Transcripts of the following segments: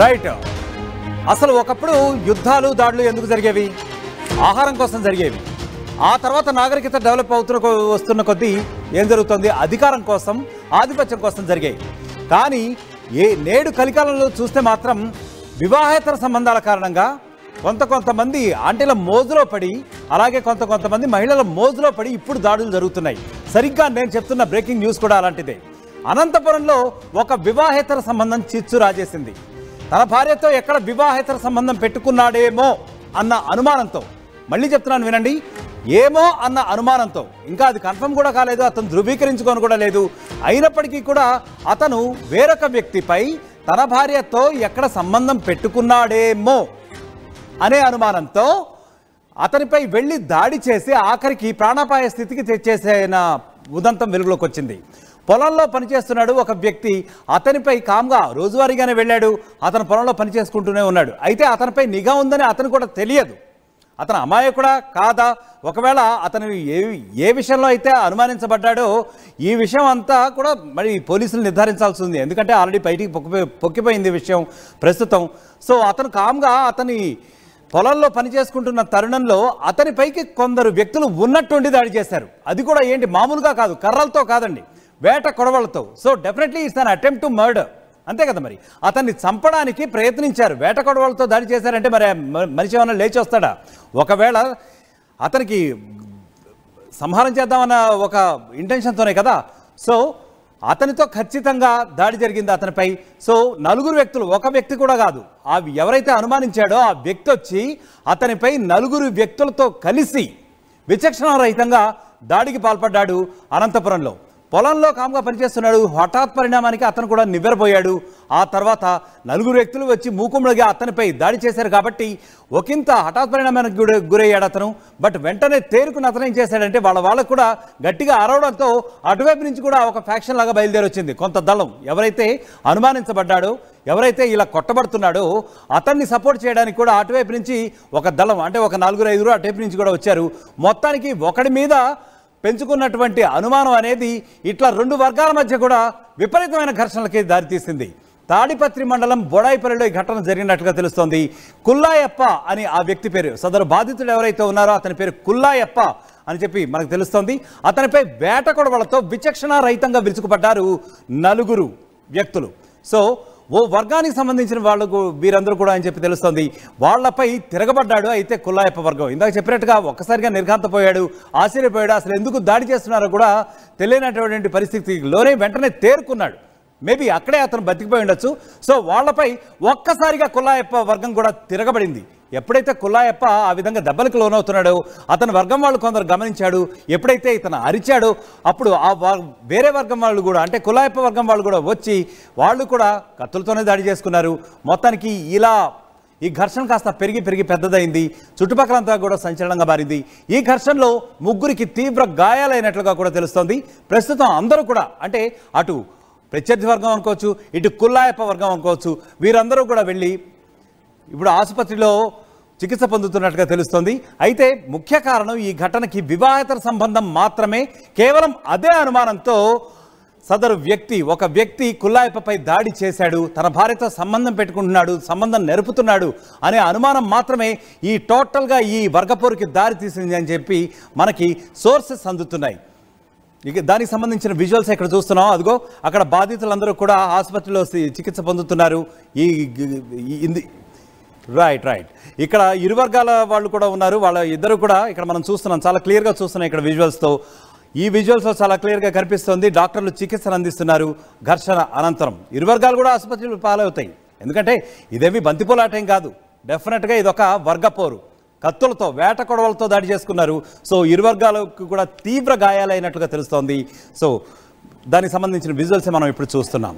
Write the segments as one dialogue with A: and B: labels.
A: Right. అసలు ఒకప్పుడు యుద్ధాలు దాడులు ఎందుకు జరిగేవి? ఆహారం కోసం జరిగేవి. ఆ తర్వాత నాగరికత డెవలప్ వస్తున్న కొద్దీ ఏం జరుగుతుంది? అధికారం కోసం, ఆధిపత్యం కోసం జరిగాయి. కానీ నేడు కలికాలంలో చూస్తే మాత్రం వివాహేతర సంబంధాల కారణంగా కొంతమంది ఆంటీల మోజులో పడి, అలాగే కొంతమంది మహిళల మోజులో పడి ఇప్పుడు దాడులు జరుగుతున్నాయి. సరిగ్గా నేను చెప్తున్న బ్రేకింగ్ న్యూస్ కూడా అలాంటిదే. అనంతపురంలో ఒక వివాహేతర సంబంధం చిచ్చు రాజేసింది. తన భార్యతో ఎక్కడ వివాహేతర సంబంధం పెట్టుకున్నాడేమో అన్న అనుమానంతో, మళ్ళీ చెప్తున్నాను వినండి, ఏమో అన్న అనుమానంతో, ఇంకా అది కన్ఫర్మ్ కూడా కాలేదు, అతను ధృవీకరించుకొని కూడా లేదు. అయినప్పటికీ కూడా అతను వేరొక వ్యక్తిపై తన భార్యతో ఎక్కడ సంబంధం పెట్టుకున్నాడేమో అనే అనుమానంతో అతనిపై వెళ్ళి దాడి చేసి ఆఖరికి ప్రాణాపాయ స్థితికి తెచ్చేసిన ఉదంతం వెలుగులోకి వచ్చింది. పొలంలో పనిచేస్తున్నాడు ఒక వ్యక్తి, అతనిపై కామ్గా రోజువారీగానే వెళ్ళాడు. అతను పొలంలో పనిచేసుకుంటూనే ఉన్నాడు. అయితే అతనిపై నిఘా ఉందని అతను కూడా తెలియదు. అతను అమాయకుడా కాదా, ఒకవేళ అతను ఏ విషయంలో అయితే అనుమానించబడ్డాడో ఈ విషయం అంతా కూడా మరి పోలీసులు నిర్ధారించాల్సి ఉంది. ఎందుకంటే ఆల్రెడీ బయటికి పొక్కిపోయింది విషయం ప్రస్తుతం. సో అతను కామ్గా అతని పొలంలో పనిచేసుకుంటున్న తరుణంలో అతనిపైకి కొందరు వ్యక్తులు ఉన్నట్టుండి దాడి చేశారు. అది కూడా ఏంటి, మామూలుగా కాదు, కర్రలతో కాదండి, వేట కొడవలతో. So definitely it's an attempt to murder, అంతే కదా. మరి అతన్ని చంపడానికి ప్రయత్నించారు, వేట కొడవలతో దాడి చేశారంటే మరి మనిషి ఏమైనా లేచి వస్తాడా? ఒకవేళ అతనికి సంహారం చేద్దామన్న ఒక ఇంటెన్షన్తోనే కదా. సో అతనితో ఖచ్చితంగా దాడి జరిగింది అతనిపై. సో నలుగురు వ్యక్తులు, ఒక వ్యక్తి కూడా కాదు, ఎవరైతే అనుమానించాడో ఆ వ్యక్తి వచ్చి అతనిపై నలుగురు వ్యక్తులతో కలిసి విచక్షణారహితంగా దాడికి పాల్పడ్డాడు అనంతపురంలో. పొలంలో కామ్గా పనిచేస్తున్నాడు. హఠాత్ పరిణామానికి అతను కూడా నివ్వెరపోయాడు. ఆ తర్వాత నలుగురు వ్యక్తులు వచ్చి మూకుమ్మడిగా అతనిపై దాడి చేశారు కాబట్టి ఒకంత హఠాత్ పరిణామానికి గురయ్యాడు అతను. బట్ వెంటనే తేరుకుని అతను ఏం చేశాడంటే వాళ్ళకు కూడా గట్టిగా అరవడంతో అటువైపు నుంచి కూడా ఒక ఫ్యాక్షన్ లాగా బయలుదేరొచ్చింది. కొంత దళం ఎవరైతే అనుమానించబడ్డాడో, ఎవరైతే ఇలా కొట్టబడుతున్నాడో అతన్ని సపోర్ట్ చేయడానికి కూడా అటువైపు నుంచి ఒక దళం, అంటే ఒక 4-5 అటువైపు నుంచి కూడా వచ్చారు. మొత్తానికి ఒకడి మీద పెంచుకున్నటువంటి అనుమానం అనేది ఇట్లా రెండు వర్గాల మధ్య కూడా విపరీతమైన ఘర్షణలకి దారితీసింది. తాడిపత్రి మండలం బొడాయిపల్లిలో ఈ ఘటన జరిగినట్లుగా తెలుస్తోంది. కుల్లాయప్ప అని ఆ వ్యక్తి పేరు, సదరు బాధితుడు ఎవరైతే ఉన్నారో అతని పేరు కుల్లాయప్ప అని చెప్పి మనకు తెలుస్తోంది. అతనిపై వేట కొడవలతో విచక్షణారహితంగా విరుచుకుపడ్డారు నలుగురు వ్యక్తులు. సో ఓ వర్గానికి సంబంధించిన వాళ్ళు వీరందరూ కూడా అని చెప్పి తెలుస్తోంది. వాళ్లపై తిరగబడ్డాడు అయితే కుల్లాయప్ప వర్గం. ఇందాక చెప్పినట్టుగా ఒక్కసారిగా నిర్ఘాంతపోయాడు, ఆశ్చర్యపోయాడు. అసలు ఎందుకు దాడి చేస్తున్నారో కూడా తెలియనటువంటి పరిస్థితిలోనే వెంటనే తేరుకున్నాడు. మేబీ అక్కడే అతను బతికిపోయి ఉండొచ్చు. సో వాళ్లపై ఒక్కసారిగా కుల్లాయప్ప వర్గం కూడా తిరగబడింది. ఎప్పుడైతే కుల్లాయప్ప ఆ విధంగా దెబ్బలకు లోనవుతున్నాడో అతని వర్గం వాళ్ళు కొందరు గమనించాడు. ఎప్పుడైతే ఇతను అరిచాడో అప్పుడు ఆ వేరే వర్గం వాళ్ళు కూడా, అంటే కుల్లాయప్ప వర్గం వాళ్ళు కూడా వచ్చి వాళ్ళు కూడా కత్తులతోనే దాడి చేసుకున్నారు. మొత్తానికి ఇలా ఈ ఘర్షణ కాస్త పెరిగి పెద్దదైంది. చుట్టుపక్కలంతా కూడా సంచలనంగా మారింది. ఈ ఘర్షణలో ముగ్గురికి తీవ్ర గాయాలైనట్లుగా కూడా తెలుస్తోంది. ప్రస్తుతం అందరూ కూడా, అంటే అటు ప్రత్యర్థి వర్గం అనుకోవచ్చు, ఇటు కుల్లాయప్ప వర్గం అనుకోవచ్చు, వీరందరూ కూడా వెళ్ళి ఇప్పుడు ఆసుపత్రిలో చికిత్స పొందుతున్నట్టుగా తెలుస్తోంది. అయితే ముఖ్య కారణం ఈ ఘటనకి వివాహేతర సంబంధం మాత్రమే. కేవలం అదే అనుమానంతో సదరు ఒక వ్యక్తి కుల్లాయప్పపై దాడి చేశాడు, తన భార్యతో సంబంధం పెట్టుకుంటున్నాడు, సంబంధం నెరుపుతున్నాడు అనే అనుమానం మాత్రమే ఈ టోటల్గా ఈ వర్గపోరుకి దారి తీసింది అని చెప్పి మనకి సోర్సెస్ అందుతున్నాయి. ఇక దానికి సంబంధించిన విజువల్స్ ఇక్కడ చూస్తున్నాం. అదిగో అక్కడ బాధితులందరూ కూడా ఆసుపత్రిలో చికిత్స పొందుతున్నారు. రైట్. ఇక్కడ ఇరు వర్గాల వాళ్ళు కూడా ఉన్నారు. వాళ్ళ ఇద్దరు కూడా ఇక్కడ మనం చూస్తున్నాం, చాలా క్లియర్గా చూస్తున్నాం ఇక్కడ విజువల్స్తో. ఈ విజువల్స్లో చాలా క్లియర్గా కనిపిస్తుంది. డాక్టర్లు చికిత్సలు అందిస్తున్నారు. ఘర్షణ అనంతరం ఇరు వర్గాలు కూడా ఆసుపత్రులు పాలవుతాయి. ఎందుకంటే ఇదేమి బంతిపోలాటం కాదు, డెఫినెట్గా ఇదొక వర్గపోరు. కత్తులతో, వేట కొడవలతో దాడి చేసుకున్నారు. సో ఇరు వర్గాలకు కూడా తీవ్ర గాయాలైనట్లుగా తెలుస్తోంది. సో దానికి సంబంధించిన విజువల్స్ మనం ఇప్పుడు చూస్తున్నాం.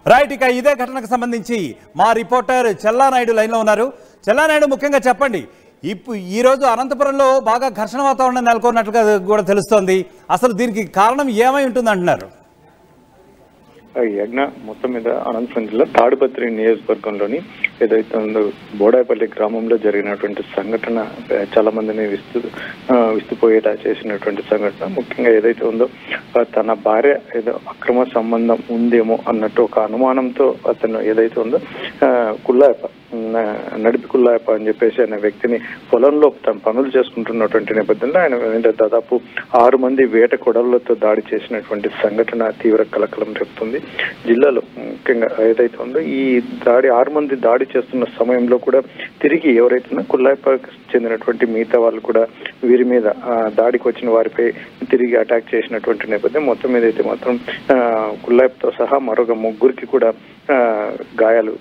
A: రైట్. ఇక ఇదే ఘటనకు సంబంధించి మా రిపోర్టర్ చెల్లానాయుడు లైన్లో ఉన్నారు. చెల్లానాయుడు, ముఖ్యంగా చెప్పండి, ఈరోజు అనంతపురంలో బాగా ఘర్షణ వాతావరణం నెలకొన్నట్లుగా కూడా తెలుస్తోంది. అసలు దీనికి కారణం ఏమై ఉంటుంది అంటున్నారు?
B: యజ్ఞ మొత్తం మీద అనంతపురం జిల్లా తాడిపత్రి నియోజకవర్గంలోని ఏదైతే ఉందో బోడాయపల్లి గ్రామంలో జరిగినటువంటి సంఘటన చాలా మందిని విస్తుపోయేలా చేసినటువంటి సంఘటన. ముఖ్యంగా ఏదైతే ఉందో తన భార్య ఏదో అక్రమ సంబంధం ఉందేమో అన్నట్టు ఒక అనుమానంతో అతను ఏదైతే ఉందో కుల్లాయప నడిపి కుల్లాయప అని చెప్పేసి అనే వ్యక్తిని పొలంలో తన పనులు చేసుకుంటున్నటువంటి నేపథ్యంలో ఆయన దాదాపు 6 మంది వేట కొడవలతో దాడి చేసినటువంటి సంఘటన తీవ్ర కలకలం రేపుతుంది జిల్లాలో. ముఖ్యంగా ఏదైతే ఉందో ఈ 6 మంది దాడి చేస్తున్న సమయంలో కూడా తిరిగి ఎవరైతే కుల్లాయపకు చెందినటువంటి మిగతా వాళ్ళు కూడా వీరి మీద దాడికి వచ్చిన వారిపై తిరిగి అటాక్ చేసినటువంటి నేపథ్యం. మొత్తం మీద అయితే మాత్రం కుల్లాయపతో సహా మరొక 3 కూడా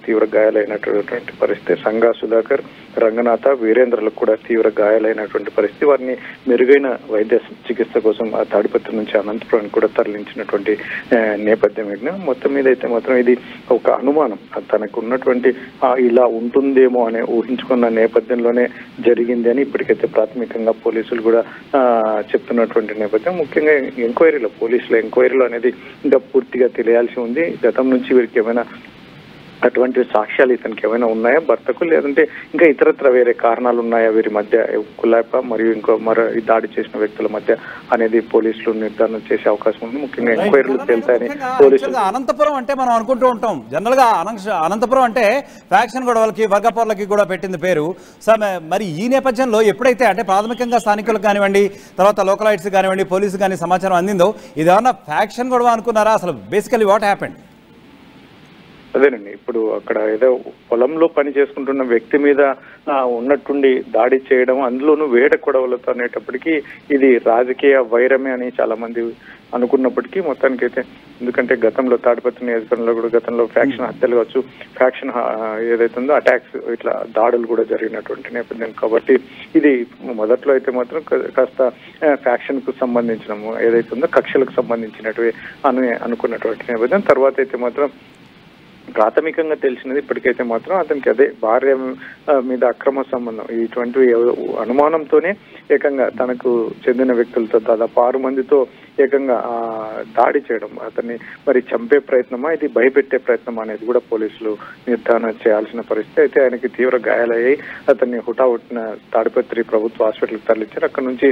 B: తీవ్ర గాయాలైనటువంటి పరిస్థితి. సంగా సుధాకర్, రంగనాథ, వీరేంద్రలకు కూడా తీవ్ర గాయాలైనటువంటి పరిస్థితి. వారిని మెరుగైన వైద్య చికిత్స కోసం ఆ తాడిపత్రి నుంచి అనంతపురానికి కూడా తరలించినటువంటి నేపథ్యం. మొత్తం మీద అయితే మాత్రం ఇది ఒక అనుమానం తనకు ఉన్నటువంటి ఇలా ఉంటుందేమో అని ఊహించుకున్న నేపథ్యంలోనే జరిగింది అని ఇప్పటికైతే ప్రాథమికంగా పోలీసులు కూడా చెప్తున్నటువంటి నేపథ్యం. ముఖ్యంగా పోలీసుల ఎంక్వైరీలో అనేది ఇంకా పూర్తిగా తెలియాల్సి ఉంది. గతం నుంచి వీరికి ఏమైనా అటువంటి సాక్ష్యాలు ఇతనికి ఏమైనా ఉన్నాయా భర్తకు, లేదంటే ఇంకా ఇతరత్ర వేరే కారణాలు ఉన్నాయా వీరి మధ్య, కుల్లాయప మరియు మరో దాడి చేసిన వ్యక్తుల మధ్య అనేది పోలీసులు నిర్ధారణ చేసే అవకాశం ఉంది. ముఖ్యంగా ఎంక్వైరీలు తేలుతాయని పోలీసులు.
A: అనంతపురం అంటే మనం అనుకుంటూ ఉంటాం జనరల్ గా అనంతపురం అంటే ఫ్యాక్షన్ గొడవలకి వర్గపోర్లకి కూడా పెట్టింది పేరు. మరి ఈ నేపథ్యంలో ఎప్పుడైతే అంటే ప్రాథమికంగా స్థానికులకు కానివ్వండి, తర్వాత లోకలైట్స్ కానివ్వండి, పోలీసు కానీ సమాచారం అందిందో ఇది ఏమన్నా ఫ్యాక్షన్ గొడవ అనుకున్నారా? అసలు బేసికలీ వాట్ హ్యాపెండ్?
B: అదేనండి, ఇప్పుడు అక్కడ ఏదో పొలంలో పని చేసుకుంటున్న వ్యక్తి మీద ఉన్నట్టుండి దాడి చేయడం, అందులోనూ వేట కొడవలతో అనేటప్పటికీ ఇది రాజకీయ వైరమే అని చాలా మంది అనుకున్నప్పటికీ మొత్తానికైతే, ఎందుకంటే గతంలో తాడిపత్రి నియోజకవర్గంలో కూడా గతంలో ఫ్యాక్షన్ హత్యలు కావచ్చు, ఫ్యాక్షన్ ఏదైతే ఉందో అటాక్స్ ఇట్లా దాడులు కూడా జరిగినటువంటి నేపథ్యం కాబట్టి ఇది మొదట్లో అయితే మాత్రం కాస్త ఫ్యాక్షన్ కు సంబంధించిన ఏదైతే ఉందో కక్షలకు సంబంధించినట్టు అనుకున్నటువంటి నేపథ్యం. తర్వాత అయితే మాత్రం ప్రాథమికంగా తెలిసినది ఇప్పటికైతే మాత్రం అతనికి అదే భార్య మీద అక్రమ సంబంధం ఇటువంటి అనుమానంతోనే ఏకంగా తనకు చెందిన వ్యక్తులతో దాదాపు 6 మందితో ఏకంగా దాడి చేయడం, అతన్ని మరి చంపే ప్రయత్నమా ఇది భయపెట్టే ప్రయత్నం అనేది కూడా పోలీసులు నిర్ధారణ చేయాల్సిన పరిస్థితి. అయితే ఆయనకి తీవ్ర గాయాలయ్యాయి. అతన్ని హుటాహుటిన తాడిపత్రి ప్రభుత్వ హాస్పిటల్కి తరలించారు. అక్కడ నుంచి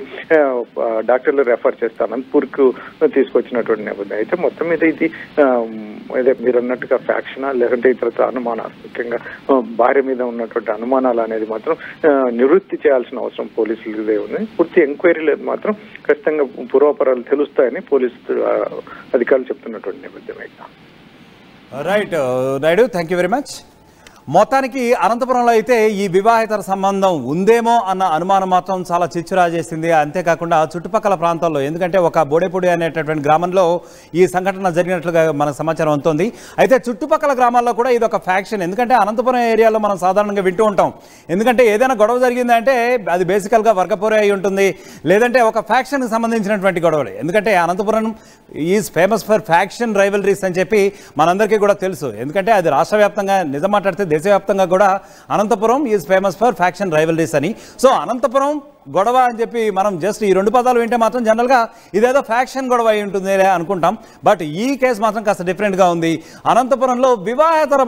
B: డాక్టర్లు రెఫర్ చేస్తే అనంతపూర్కు తీసుకొచ్చినటువంటి నేపథ్యం. అయితే మొత్తం మీద ఇది అదే మీరు అన్నట్టుగా ఫ్యాక్షనా లేదంటే ఇతర అనుమానాలు, ముఖ్యంగా భార్య మీద ఉన్నటువంటి అనుమానాలు అనేది మాత్రం నివృత్తి చేయాల్సిన అవసరం పోలీసులదే ఉంది. పూర్తి ఎంక్వైరీలు మాత్రం ఖచ్చితంగా పూర్వాపరాలు తెలుస్తాయని పోలీసు అధికారులు చెప్తున్నటువంటి నేపథ్యం.
A: Right Naidu, thank you very much. మొత్తానికి అనంతపురంలో అయితే ఈ వివాహేతర సంబంధం ఉందేమో అన్న అనుమానం మాత్రం చాలా చిచ్చురాజేసింది. అంతేకాకుండా చుట్టుపక్కల ప్రాంతాల్లో, ఎందుకంటే ఒక బోడేపూడి అనేటటువంటి గ్రామంలో ఈ సంఘటన జరిగినట్లుగా మనకు సమాచారం అందుతుంది. అయితే చుట్టుపక్కల గ్రామాల్లో కూడా ఇది ఒక ఫ్యాక్షన్. ఎందుకంటే అనంతపురం ఏరియాలో మనం సాధారణంగా వింటూ ఉంటాం, ఎందుకంటే ఏదైనా గొడవ జరిగిందంటే అది బేసికల్గా వర్గపోరే అయి ఉంటుంది, లేదంటే ఒక ఫ్యాక్షన్కి సంబంధించినటువంటి గొడవలు. ఎందుకంటే Anantapuram is famous for faction rivalries అని చెప్పి మనందరికీ కూడా తెలుసు. ఎందుకంటే అది రాష్ట్ర వ్యాప్తంగా నిజం మాట్లాడితే దేశవ్యాప్తంగా కూడా Anantapuram is famous for faction rivalries అని. సో అనంతపురం గొడవ అని చెప్పి మనం జస్ట్ ఈ 2 పదాలు వింటే మాత్రం జనరల్గా ఇదేదో ఫ్యాక్షన్ గొడవ అయి ఉంటుంది అనుకుంటాం. బట్ ఈ కేసు మాత్రం కాస్త డిఫరెంట్గా ఉంది. అనంతపురంలో వివాహేతర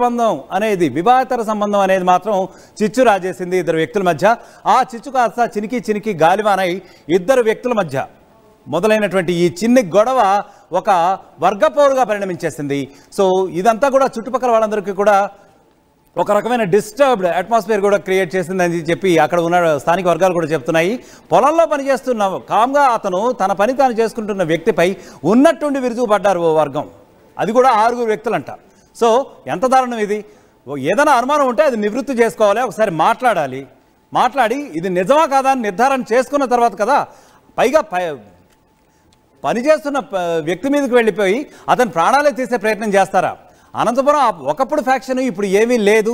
A: సంబంధం అనేది మాత్రం చిచ్చు రాజేసింది 2 వ్యక్తుల మధ్య. ఆ చిచ్చు కాస్త చినికి గాలివానై 2 వ్యక్తుల మధ్య మొదలైనటువంటి ఈ చిన్ని గొడవ ఒక వర్గపోరుగా పరిణమించేసింది. సో ఇదంతా కూడా చుట్టుపక్కల వాళ్ళందరికీ కూడా ఒక రకమైన డిస్టర్బ్డ్ అట్మాస్ఫియర్ కూడా క్రియేట్ చేసిందని చెప్పి అక్కడ ఉన్న స్థానిక వర్గాలు కూడా చెప్తున్నాయి. పొలంలో పనిచేస్తున్న కామ్గా అతను తన పని తాను చేసుకుంటున్న వ్యక్తిపై ఉన్నట్టుండి విరుచుకుపడ్డారు ఓ వర్గం, అది కూడా 6 వ్యక్తులంట. సో ఎంత దారుణం ఇది! ఏదైనా అనుమానం ఉంటే అది నివృత్తి చేసుకోవాలి, ఒకసారి మాట్లాడి ఇది నిజమా కాదా అని నిర్ధారణ చేసుకున్న తర్వాత కదా. పైగా పనిచేస్తున్న వ్యక్తి మీదకి వెళ్ళిపోయి అతను ప్రాణాలే తీసే ప్రయత్నం చేస్తారా? అనంతపురం ఒకప్పుడు ఫ్యాక్షన్, ఇప్పుడు ఏమీ లేదు.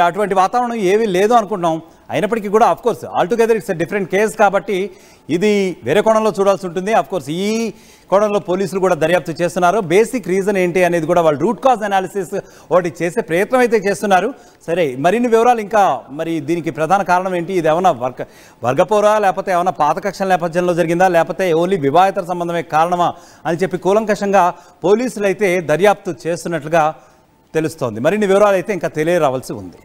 A: అటువంటి వాతావరణం ఏమీ లేదు అనుకుంటున్నాం. అయినప్పటికీ కూడా of course altogether it's a different case కాబట్టి ఇది వేరే కోణంలో చూడాల్సి ఉంటుంది. అఫ్కోర్స్ ఈ కోణంలో పోలీసులు కూడా దర్యాప్తు చేస్తున్నారు. బేసిక్ రీజన్ ఏంటి అనేది కూడా వాళ్ళు రూట్ కాజ్ అనాలిసిస్ ఒకటి చేసే ప్రయత్నం అయితే చేస్తున్నారు. సరే, మరిన్ని వివరాలు ఇంకా మరి దీనికి ప్రధాన కారణం ఏంటి, ఇది ఏమైనా వర్గపోరా లేకపోతే ఏమైనా పాత కక్షల నేపథ్యంలో జరిగిందా లేకపోతే ఓన్లీ వివాహేతర సంబంధమే కారణమా అని చెప్పి కూలంకషంగా పోలీసులు అయితే దర్యాప్తు చేస్తున్నట్లుగా తెలుస్తోంది. మరిన్ని వివరాలు అయితే ఇంకా తెలియరావాల్సి ఉంది.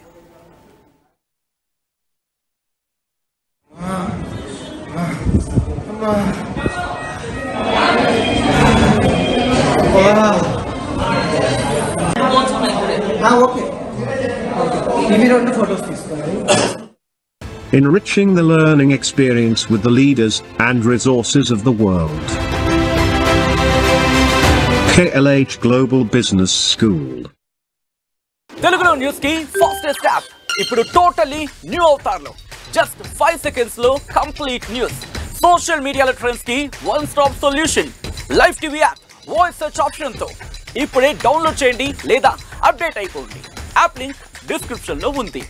C: Enriching the learning experience with the leaders and resources of the world. KLH Global Business School.
D: తెలుగులో న్యూస్ కి ఫాస్టెస్ట్ యాప్ ఇప్పుడు టోటల్లీ న్యూ అవతార్లో జస్ట్ 5 సెకండ్స్ లో కంప్లీట్ న్యూస్, సోషల్ మీడియాలో ట్రెండ్స్ కి one stop solution, live TV app, voice search option తో ఇప్పుడే download చేయండి లేదా అప్డేట్ అయిపోండి. యాప్ లింక్ డిస్క్రిప్షన్ లో ఉంది.